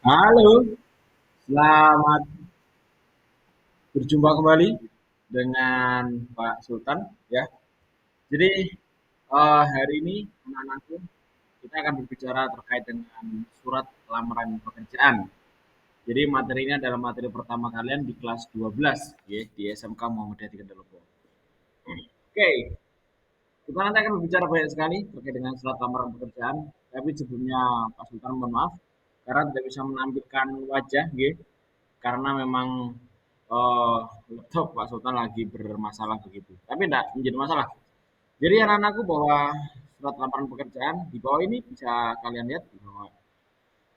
Halo, selamat berjumpa kembali dengan Pak Sultan ya. Jadi hari ini anak-anakku kita akan berbicara terkait dengan surat lamaran pekerjaan. Jadi materi ini adalah materi pertama kalian di kelas 12 ya di SMK Muhammadiyah Tiga Dalopo. Oke, kita nanti akan berbicara banyak sekali terkait dengan surat lamaran pekerjaan. Tapi sebelumnya Pak Sultan mohon maaf karena tidak bisa menampilkan wajah, ya, karena memang eh, laptop Pak Sultan lagi bermasalah begitu. Tapi tidak menjadi masalah. Jadi anak-anakku bahwa surat lamaran pekerjaan di bawah ini bisa kalian lihat bahwa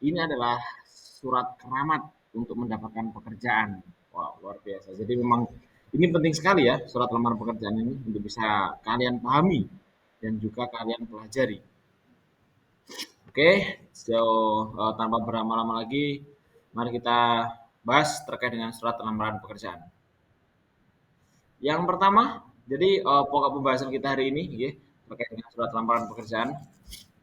ini adalah surat keramat untuk mendapatkan pekerjaan. Wah, luar biasa. Jadi memang ini penting sekali ya surat lamaran pekerjaan ini untuk bisa kalian pahami dan juga kalian pelajari. Oke, tanpa berlama-lama lagi, mari kita bahas terkait dengan surat lamaran pekerjaan. Yang pertama, jadi pokok pembahasan kita hari ini ya, terkait dengan surat lamaran pekerjaan.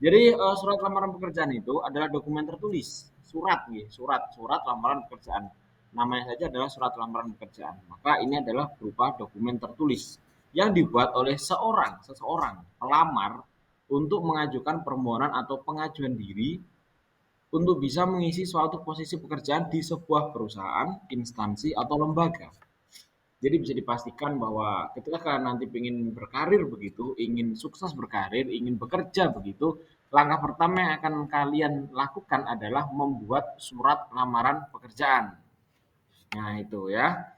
Jadi surat lamaran pekerjaan itu adalah dokumen tertulis, surat ya, surat lamaran pekerjaan. Namanya saja adalah surat lamaran pekerjaan. Maka ini adalah berupa dokumen tertulis yang dibuat oleh seseorang pelamar untuk mengajukan permohonan atau pengajuan diri untuk bisa mengisi suatu posisi pekerjaan di sebuah perusahaan, instansi, atau lembaga. Jadi bisa dipastikan bahwa ketika kalian nanti ingin berkarir begitu, ingin sukses berkarir, ingin bekerja begitu, langkah pertama yang akan kalian lakukan adalah membuat surat lamaran pekerjaan. Nah, itu ya.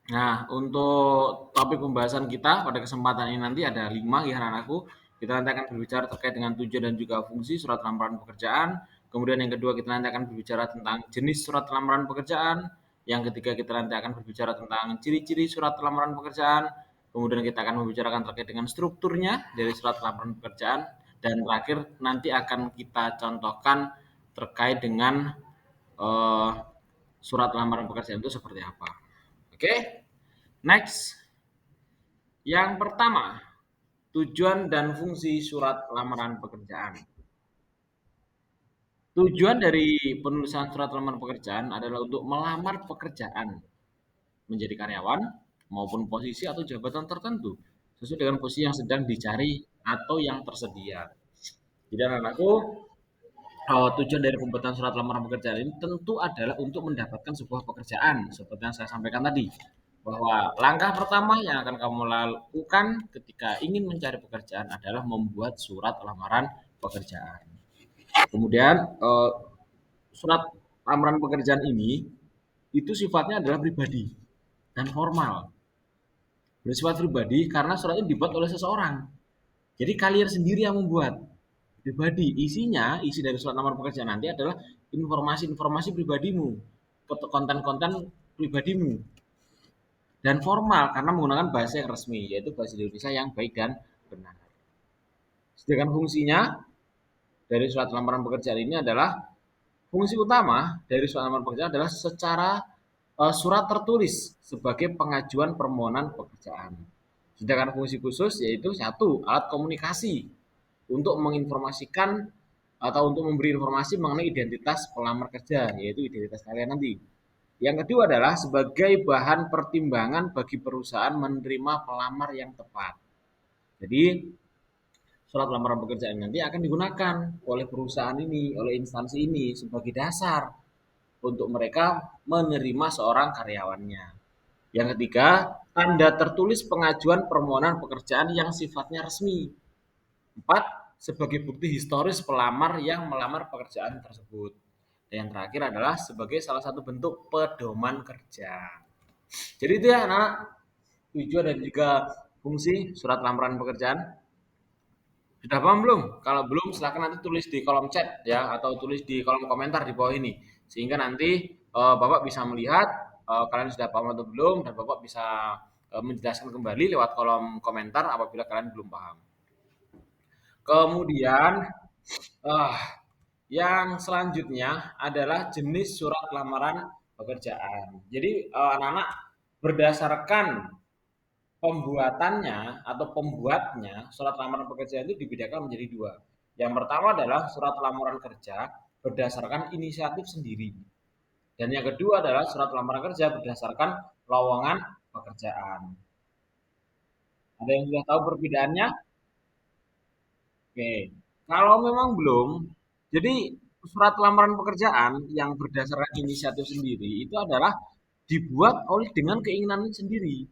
Nah, untuk topik pembahasan kita pada kesempatan ini nanti ada 5 ya anak-anakku. Kita nanti akan berbicara terkait dengan tujuan dan juga fungsi surat lamaran pekerjaan. Kemudian yang kedua kita nanti akan berbicara tentang jenis surat lamaran pekerjaan. Yang ketiga kita nanti akan berbicara tentang ciri-ciri surat lamaran pekerjaan. Kemudian kita akan membicarakan terkait dengan strukturnya dari surat lamaran pekerjaan. Dan terakhir nanti akan kita contohkan terkait dengan eh, surat lamaran pekerjaan itu seperti apa. Oke, next. Yang pertama, tujuan dan fungsi surat lamaran pekerjaan. Tujuan dari penulisan surat lamaran pekerjaan adalah untuk melamar pekerjaan menjadi karyawan maupun posisi atau jabatan tertentu sesuai dengan posisi yang sedang dicari atau yang tersedia. Jadi anak-anakku, tujuan dari pembuatan surat lamaran pekerjaan ini tentu adalah untuk mendapatkan sebuah pekerjaan seperti yang saya sampaikan tadi, bahwa langkah pertama yang akan kamu lakukan ketika ingin mencari pekerjaan adalah membuat surat lamaran pekerjaan. Kemudian surat lamaran pekerjaan ini itu sifatnya adalah pribadi dan formal. Bersifat pribadi karena surat ini dibuat oleh seseorang. Jadi kalian sendiri yang membuat pribadi. Isi dari surat lamaran pekerjaan nanti adalah informasi-informasi pribadimu, konten-konten pribadimu, dan formal karena menggunakan bahasa yang resmi, yaitu bahasa Indonesia yang baik dan benar. Sedangkan fungsinya dari surat lamaran pekerjaan ini adalah fungsi utama dari surat lamaran pekerjaan adalah secara surat tertulis sebagai pengajuan permohonan pekerjaan. Sedangkan fungsi khusus yaitu satu, alat komunikasi untuk menginformasikan atau untuk memberi informasi mengenai identitas pelamar kerja, yaitu identitas kalian nanti. Yang kedua adalah sebagai bahan pertimbangan bagi perusahaan menerima pelamar yang tepat. Jadi surat lamaran pekerjaan nanti akan digunakan oleh perusahaan ini, oleh instansi ini sebagai dasar untuk mereka menerima seorang karyawannya. Yang ketiga, tanda tertulis pengajuan permohonan pekerjaan yang sifatnya resmi. Empat, sebagai bukti historis pelamar yang melamar pekerjaan tersebut. Dan yang terakhir adalah sebagai salah satu bentuk pedoman kerja. Jadi itu ya anak, tujuan dan juga fungsi surat lamaran pekerjaan. Sudah paham belum? Kalau belum silahkan nanti tulis di kolom chat ya atau tulis di kolom komentar di bawah ini sehingga nanti Bapak bisa melihat kalian sudah paham atau belum dan Bapak bisa menjelaskan kembali lewat kolom komentar apabila kalian belum paham. Kemudian eh, yang selanjutnya adalah jenis surat lamaran pekerjaan. Jadi anak-anak berdasarkan pembuatannya atau pembuatnya surat lamaran pekerjaan itu dibedakan menjadi dua. Yang pertama adalah surat lamaran kerja berdasarkan inisiatif sendiri. Dan yang kedua adalah surat lamaran kerja berdasarkan lowongan pekerjaan. Ada yang sudah tahu perbedaannya? Oke. Kalau memang belum, jadi surat lamaran pekerjaan yang berdasarkan inisiatif sendiri itu adalah dibuat oleh dengan keinginan sendiri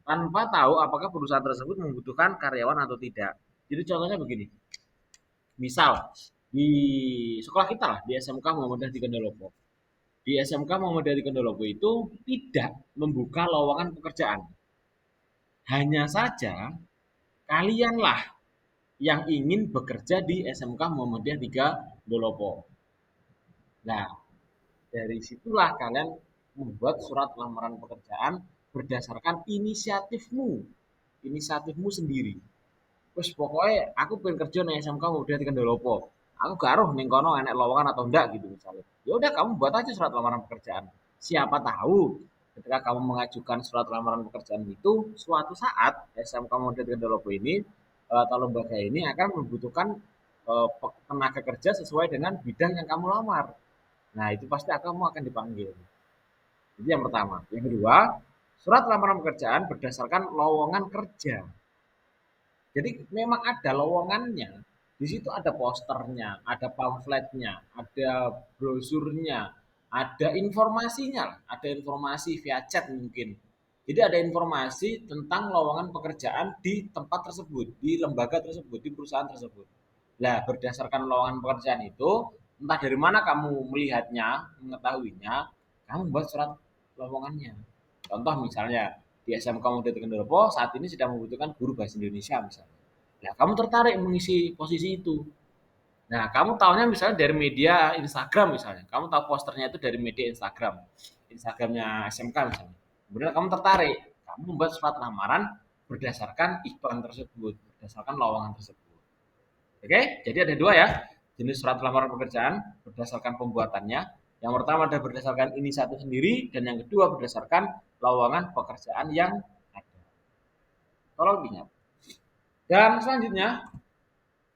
tanpa tahu apakah perusahaan tersebut membutuhkan karyawan atau tidak. Jadi contohnya begini, misal di sekolah kita lah di SMK Muhammadiyah di Kendolopo. Di SMK Muhammadiyah di Kendolopo itu tidak membuka lowongan pekerjaan. Hanya saja kalianlah yang ingin bekerja di SMK Muhammadiyah 3 Dolopo. Nah, dari situlah kalian membuat surat lamaran pekerjaan berdasarkan inisiatifmu sendiri. Terus pokoknya aku pengen kerja nih SMK Muhammadiyah 3 Dolopo. Aku gak aruh ning kono enek lowongan atau enggak gitu misalnya. Ya udah kamu buat aja surat lamaran pekerjaan. Siapa tahu ketika kamu mengajukan surat lamaran pekerjaan itu suatu saat SMK Muhammadiyah 3 Dolopo ini atau lembaga ini akan membutuhkan tenaga kerja sesuai dengan bidang yang kamu lamar. Nah, itu pasti kamu akan dipanggil. Itu yang pertama. Yang kedua, surat lamaran pekerjaan berdasarkan lowongan kerja. Jadi memang ada lowongannya. Di situ ada posternya, ada pamfletnya, ada brosurnya, ada informasinya, ada informasi via chat mungkin. Jadi ada informasi tentang lowongan pekerjaan di tempat tersebut, di lembaga tersebut, di perusahaan tersebut. Nah, berdasarkan lowongan pekerjaan itu, entah dari mana kamu melihatnya, mengetahuinya, kamu buat surat lowongannya. Contoh misalnya di SMK Muhammadiyah Kendoropo saat ini sedang membutuhkan guru bahasa Indonesia misalnya. Nah, kamu tertarik mengisi posisi itu. Nah, kamu tahunya misalnya dari media Instagram misalnya. Kamu tahu posternya itu dari media Instagram. Instagramnya SMK misalnya. Kemudian kamu tertarik. Kamu membuat surat lamaran berdasarkan iklan tersebut, berdasarkan lowongan tersebut. Oke, jadi ada dua ya jenis surat lamaran pekerjaan berdasarkan pembuatannya. Yang pertama adalah berdasarkan inisiatif sendiri dan yang kedua berdasarkan lowongan pekerjaan yang ada. Tolong diingat. Dan selanjutnya,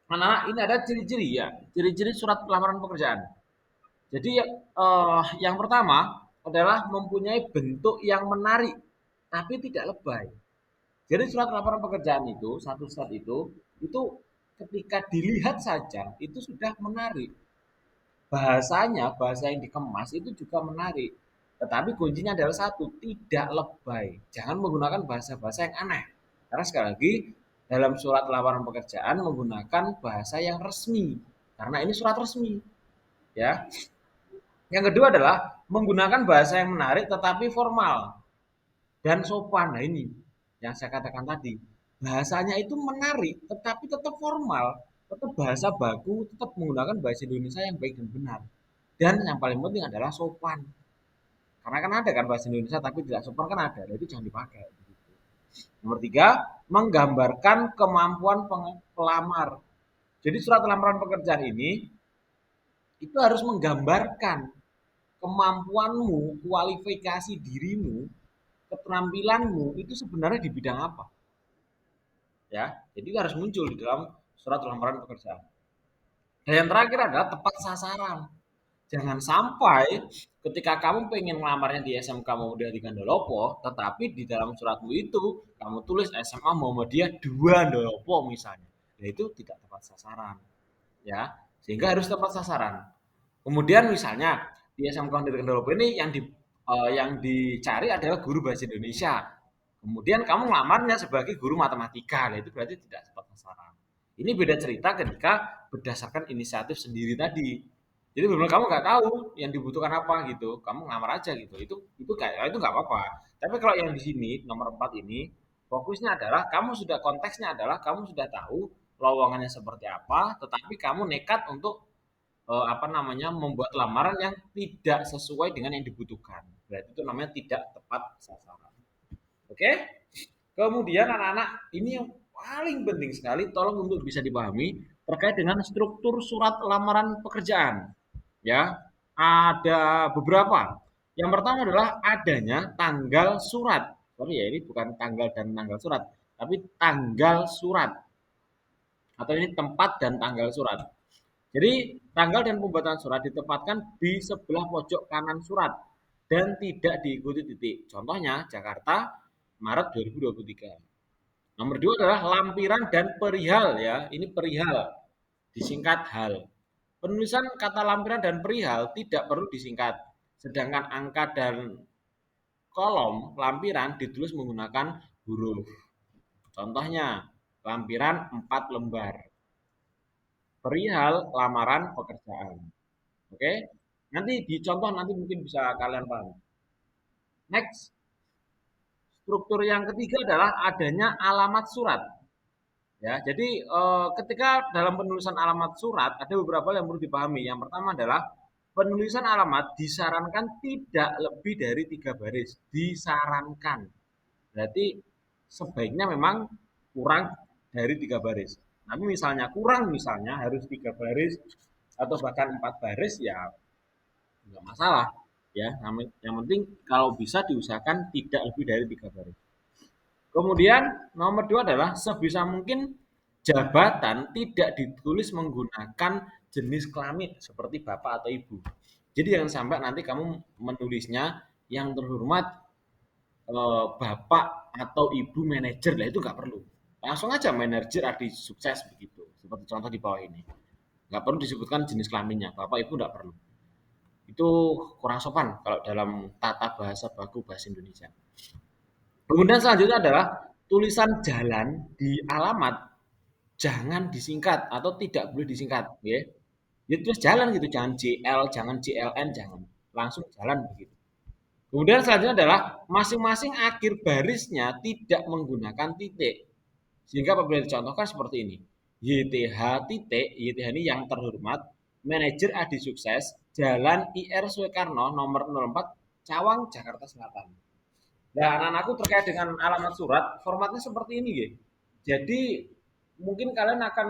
anak-anak ini ada ciri-ciri ya, ciri-ciri surat lamaran pekerjaan. Jadi yang pertama adalah mempunyai bentuk yang menarik tapi tidak lebay. Jadi surat laporan pekerjaan itu, satu surat itu ketika dilihat saja itu sudah menarik. Bahasanya, bahasa yang dikemas itu juga menarik. Tetapi kuncinya adalah satu, tidak lebay. Jangan menggunakan bahasa-bahasa yang aneh. Karena sekali lagi, dalam surat lamaran pekerjaan menggunakan bahasa yang resmi. Karena ini surat resmi. Ya. Yang kedua adalah menggunakan bahasa yang menarik tetapi formal dan sopan. Nah ini yang saya katakan tadi. Bahasanya itu menarik tetapi tetap formal, tetap bahasa baku, tetap menggunakan bahasa Indonesia yang baik dan benar. Dan yang paling penting adalah sopan. Karena kan ada kan bahasa Indonesia tapi tidak sopan kan ada, jadi jangan dipakai. Nomor tiga, menggambarkan kemampuan pelamar. Jadi surat lamaran pekerjaan ini itu harus menggambarkan kemampuanmu, kualifikasi dirimu, keterampilanmu itu sebenarnya di bidang apa. Ya, jadi itu harus muncul di dalam surat lamaran pekerjaan. Dan yang terakhir adalah tepat sasaran. Jangan sampai ketika kamu pengen ngelamarnya di SMK Muhammadiyah di Gandolopo, tetapi di dalam suratmu itu kamu tulis SMA Muhammadiyah 2 Gandolopo misalnya. Nah, itu tidak tepat sasaran. Ya, sehingga harus tepat sasaran. Kemudian misalnya di SMK Muhammadiyah di Gandolopo ini yang dicari adalah guru bahasa Indonesia. Kemudian kamu ngelamarnya sebagai guru matematika, nah itu berarti tidak tepat sasaran. Ini beda cerita ketika berdasarkan inisiatif sendiri tadi. Jadi benar kamu nggak tahu yang dibutuhkan apa gitu, kamu ngelamar aja gitu. Itu kayak itu nggak apa-apa. Tapi kalau yang di sini nomor 4 ini fokusnya adalah kamu sudah konteksnya adalah kamu sudah tahu lowongannya seperti apa, tetapi kamu nekat untuk apa namanya membuat lamaran yang tidak sesuai dengan yang dibutuhkan. Berarti itu namanya tidak tepat sasaran. Oke? Kemudian anak-anak ini yang paling penting sekali tolong untuk bisa dipahami terkait dengan struktur surat lamaran pekerjaan. Ya, ada beberapa. Yang pertama adalah adanya tanggal surat. Sorry ya, ini bukan tanggal dan tanggal surat, tapi tanggal surat. Atau ini tempat dan tanggal surat. Jadi tanggal dan pembuatan surat ditempatkan di sebelah pojok kanan surat dan tidak diikuti titik. Contohnya Jakarta Maret 2023. Nomor dua adalah lampiran dan perihal ya. Ini perihal disingkat hal. Penulisan kata lampiran dan perihal tidak perlu disingkat. Sedangkan angka dan kolom lampiran ditulis menggunakan huruf. Contohnya, lampiran 4 lembar. Perihal lamaran pekerjaan. Oke? Nanti dicontoh nanti mungkin bisa kalian paham. Next, struktur yang ketiga adalah adanya alamat surat. Ya, jadi ketika dalam penulisan alamat surat ada beberapa yang perlu dipahami. Yang pertama adalah penulisan alamat disarankan tidak lebih dari 3 baris. Disarankan. Berarti sebaiknya memang kurang dari 3 baris. Tapi misalnya kurang misalnya harus 3 baris atau bahkan 4 baris ya nggak masalah ya. Yang penting kalau bisa diusahakan tidak lebih dari 3 baris. Kemudian nomor dua adalah sebisa mungkin jabatan tidak ditulis menggunakan jenis kelamin seperti bapak atau ibu. Jadi jangan sampai nanti kamu menulisnya yang terhormat bapak atau ibu manajer lah itu nggak perlu. Langsung aja manajer arti sukses begitu. Seperti contoh di bawah ini. Nggak perlu disebutkan jenis kelaminnya. Bapak ibu nggak perlu. Itu kurang sopan kalau dalam tata bahasa baku bahasa Indonesia. Kemudian selanjutnya adalah tulisan jalan di alamat jangan disingkat atau tidak boleh disingkat, ya. Ya terus jalan gitu, jangan JL, jangan JLN, jangan langsung jalan begitu. Kemudian selanjutnya adalah masing-masing akhir barisnya tidak menggunakan titik. Sehingga apabila dicontohkan seperti ini. YTH titik, YTH ini yang terhormat, manajer Adi Sukses, Jalan IR Soekarno nomor 04 Cawang, Jakarta Selatan. Nah, anak-anakku terkait dengan alamat surat, formatnya seperti ini, ya. Jadi mungkin kalian akan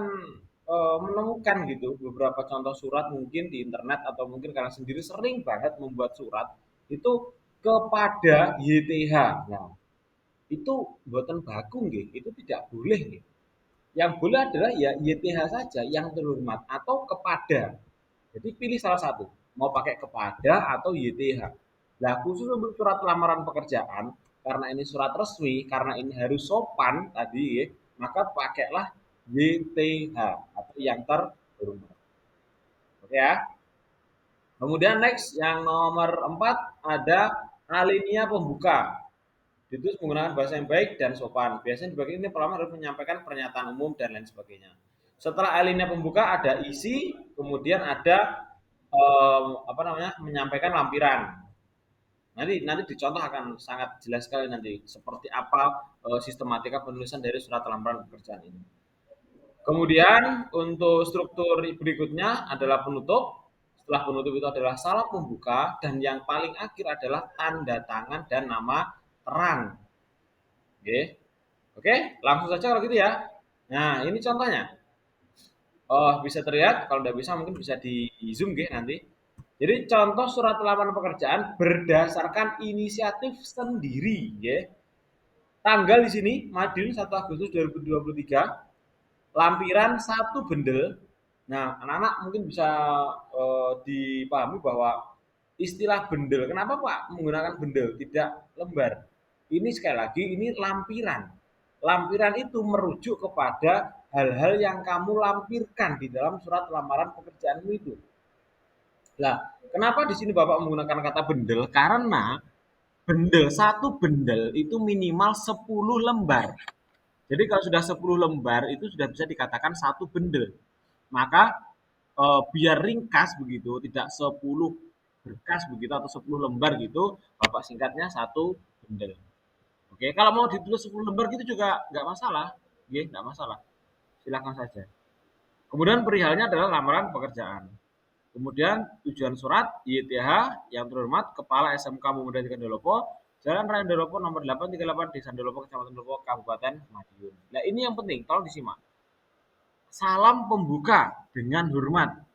menemukan gitu beberapa contoh surat mungkin di internet atau mungkin kalian sendiri sering banget membuat surat itu kepada YTH. Nah, itu buatan baku nggih, itu tidak boleh nggih. Yang boleh adalah ya YTH saja yang terhormat atau kepada. Jadi pilih salah satu, mau pakai kepada atau YTH. Nah, khusus untuk surat lamaran pekerjaan, karena ini surat resmi, karena ini harus sopan tadi, ya, maka pakailah YTH atau yang terhormat. Oke ya. Kemudian next yang nomor 4 ada alinea pembuka. Ditulis menggunakan bahasa yang baik dan sopan. Biasanya di bagian ini pelamar harus menyampaikan pernyataan umum dan lain sebagainya. Setelah alinea pembuka ada isi, kemudian ada apa namanya menyampaikan lampiran. Nanti dicontoh akan sangat jelas sekali nanti seperti apa sistematika penulisan dari surat lamaran pekerjaan ini. Kemudian untuk struktur berikutnya adalah penutup. Setelah penutup itu adalah salam pembuka dan yang paling akhir adalah tanda tangan dan nama terang. Oke, oke, langsung saja kalau gitu ya. Nah, ini contohnya. Oh, bisa terlihat. Kalau tidak bisa mungkin bisa di zoom gitu nanti. Jadi contoh surat lamaran pekerjaan berdasarkan inisiatif sendiri, ya. Tanggal di sini Madiun 1 Agustus 2023, lampiran 1 bendel. Nah, anak-anak mungkin bisa dipahami bahwa istilah bendel. Kenapa Pak menggunakan bendel tidak lembar? Ini sekali lagi ini lampiran. Lampiran itu merujuk kepada hal-hal yang kamu lampirkan di dalam surat lamaran pekerjaanmu itu. Nah, kenapa di sini Bapak menggunakan kata bendel? Karena satu bendel itu minimal 10 lembar. Jadi kalau sudah 10 lembar itu sudah bisa dikatakan 1 bendel. Maka biar ringkas begitu, tidak 10 berkas begitu atau 10 lembar gitu, Bapak singkatnya 1 bendel. Oke, kalau mau ditulis 10 lembar gitu juga nggak masalah. Oke, nggak masalah. Silakan saja. Kemudian perihalnya adalah lamaran pekerjaan. Kemudian tujuan surat YTH yang terhormat Kepala SMK Muhammadiyah Dolopo, Jalan Raya Dolopo nomor 838 Desa Dolopo Kecamatan Dolopo Kabupaten Madiun. Nah, ini yang penting, tolong disimak. Salam pembuka dengan hormat.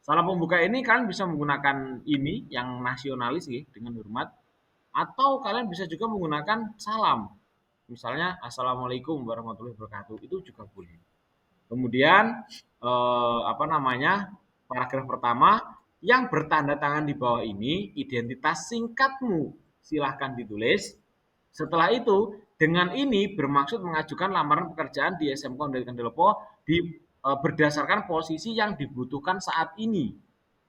Salam pembuka ini kalian bisa menggunakan ini yang nasionalis ya, dengan hormat atau kalian bisa juga menggunakan salam. Misalnya Assalamualaikum warahmatullahi wabarakatuh itu juga boleh. Kemudian paragraf pertama yang bertanda tangan di bawah ini identitas singkatmu silahkan ditulis. Setelah itu dengan ini bermaksud mengajukan lamaran pekerjaan di SMK Undip Kandelopo berdasarkan posisi yang dibutuhkan saat ini.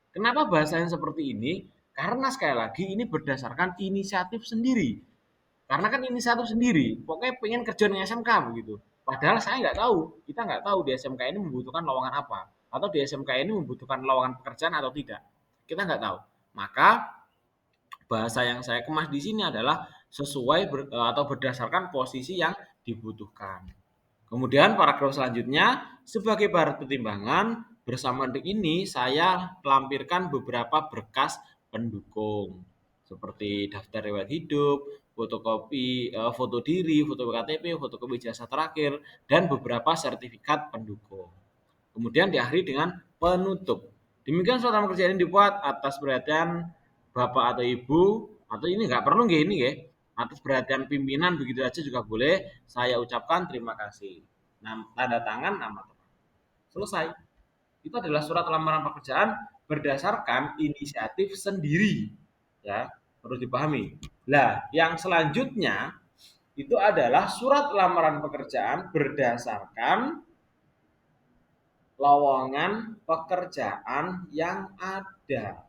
Kenapa bahasanya seperti ini? Karena sekali lagi ini berdasarkan inisiatif sendiri. Karena kan inisiatif sendiri, pokoknya pengen kerja di SMK begitu. Padahal saya nggak tahu, kita nggak tahu di SMK ini membutuhkan lowongan apa, atau di SMK ini membutuhkan lowongan pekerjaan atau tidak. Kita nggak tahu. Maka bahasa yang saya kemas di sini adalah sesuai atau berdasarkan posisi yang dibutuhkan. Kemudian paragraf selanjutnya, sebagai bahan pertimbangan, bersama dengan ini saya lampirkan beberapa berkas pendukung seperti daftar riwayat hidup, fotokopi foto diri, foto KTP, fotokopi ijazah terakhir, dan beberapa sertifikat pendukung. Kemudian diakhiri dengan penutup. Demikian surat lamar kerja ini dibuat atas perhatian bapak atau ibu, atau ini nggak perlu nggak ini ya, atas perhatian pimpinan begitu aja juga boleh. Saya ucapkan terima kasih. Tanda tangan nama teman. Selesai. Itu adalah surat lamaran pekerjaan berdasarkan inisiatif sendiri. Ya, perlu dipahami. Nah, yang selanjutnya itu adalah surat lamaran pekerjaan berdasarkan lowongan pekerjaan yang ada.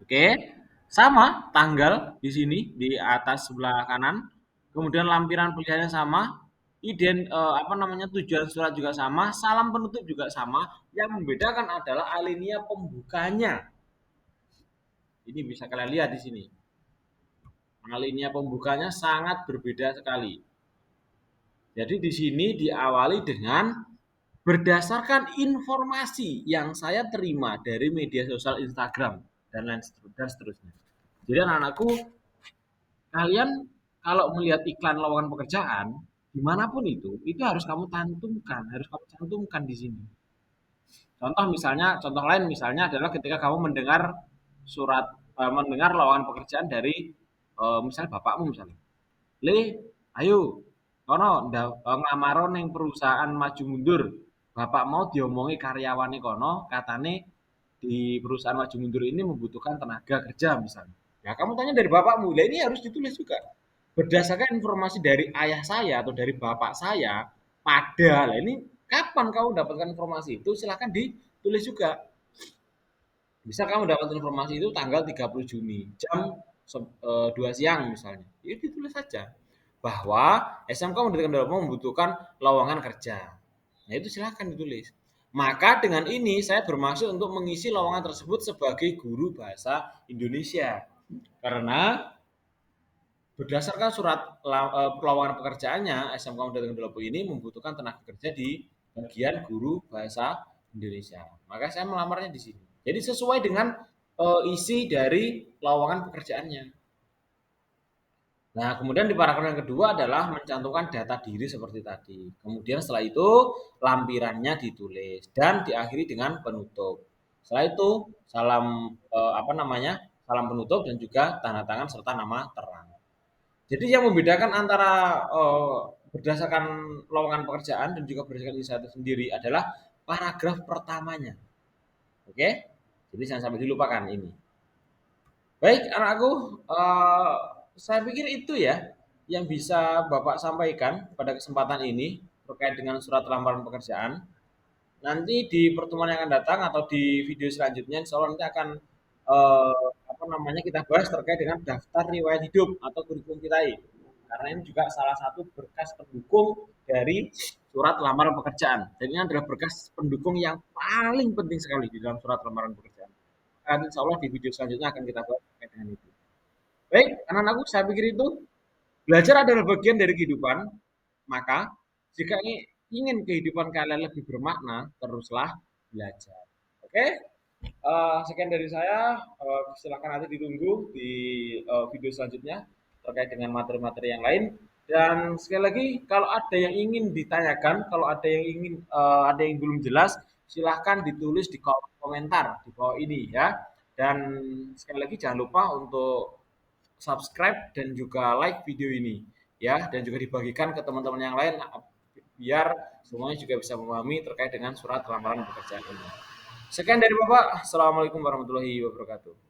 Oke, sama tanggal di sini di atas sebelah kanan. Kemudian lampiran pilihannya sama, tujuan surat juga sama, salam penutup juga sama. Yang membedakan adalah alinea pembukanya. Ini bisa kalian lihat di sini. Alinea pembukanya sangat berbeda sekali. Jadi di sini diawali dengan berdasarkan informasi yang saya terima dari media sosial Instagram dan lain seterusnya. Jadi anak-anakku, kalian kalau melihat iklan lowongan pekerjaan dimanapun itu harus kamu cantumkan, harus kamu cantumkan di sini. Contoh lain misalnya adalah ketika kamu mendengar lowongan pekerjaan dari misalnya bapakmu misalnya. Le, ayo, kono ngamaro ning perusahaan maju mundur. Bapak mau diomongi karyawane kono, katane di perusahaan maju mundur ini membutuhkan tenaga kerja misalnya. Ya kamu tanya dari bapakmu, lah ini harus ditulis juga. Berdasarkan informasi dari ayah saya atau dari bapak saya, padahal ini kapan kamu dapatkan informasi itu silahkan ditulis juga. Bisa kamu dapat informasi itu tanggal 30 Juni jam 2 siang misalnya. Ya ditulis saja bahwa SMK membutuhkan lowongan kerja. Nah itu silahkan ditulis. Maka dengan ini saya bermaksud untuk mengisi lowongan tersebut sebagai guru bahasa Indonesia. Karena berdasarkan surat lowongan pekerjaannya, SMK Development ini membutuhkan tenaga kerja di bagian guru bahasa Indonesia. Maka saya melamarnya di sini. Jadi sesuai dengan isi dari lowongan pekerjaannya. Nah, kemudian di paragraf yang kedua adalah mencantumkan data diri seperti tadi. Kemudian setelah itu lampirannya ditulis dan diakhiri dengan penutup. Setelah itu salam salam penutup dan juga tanda tangan serta nama terang. Jadi yang membedakan antara berdasarkan lowongan pekerjaan dan juga berdasarkan inisiatif sendiri adalah paragraf pertamanya. Oke? Jadi jangan sampai dilupakan ini. Baik, anakku, saya pikir itu ya yang bisa Bapak sampaikan pada kesempatan ini terkait dengan surat lamaran pekerjaan. Nanti di pertemuan yang akan datang atau di video selanjutnya, insya Allah nanti akan kita bahas terkait dengan daftar riwayat hidup atau kurikulum vitae. Karena ini juga salah satu berkas pendukung dari surat lamaran pekerjaan. Dan ini adalah berkas pendukung yang paling penting sekali di dalam surat lamaran pekerjaan. Dan insya Allah di video selanjutnya akan kita bahas terkait dengan itu. Baik, anak-anakku, saya pikir itu belajar adalah bagian dari kehidupan. Maka jika ingin kehidupan kalian lebih bermakna, teruslah belajar. Oke? Sekian dari saya. Silakan nanti ditunggu di video selanjutnya terkait dengan materi-materi yang lain. Dan sekali lagi, kalau ada yang ingin ditanyakan, kalau ada yang belum jelas, silahkan ditulis di kolom komentar di bawah ini ya. Dan sekali lagi jangan lupa untuk subscribe dan juga like video ini ya, dan juga dibagikan ke teman-teman yang lain biar semuanya juga bisa memahami terkait dengan surat lamaran pekerjaan ini. Sekian dari Bapak. Assalamualaikum warahmatullahi wabarakatuh.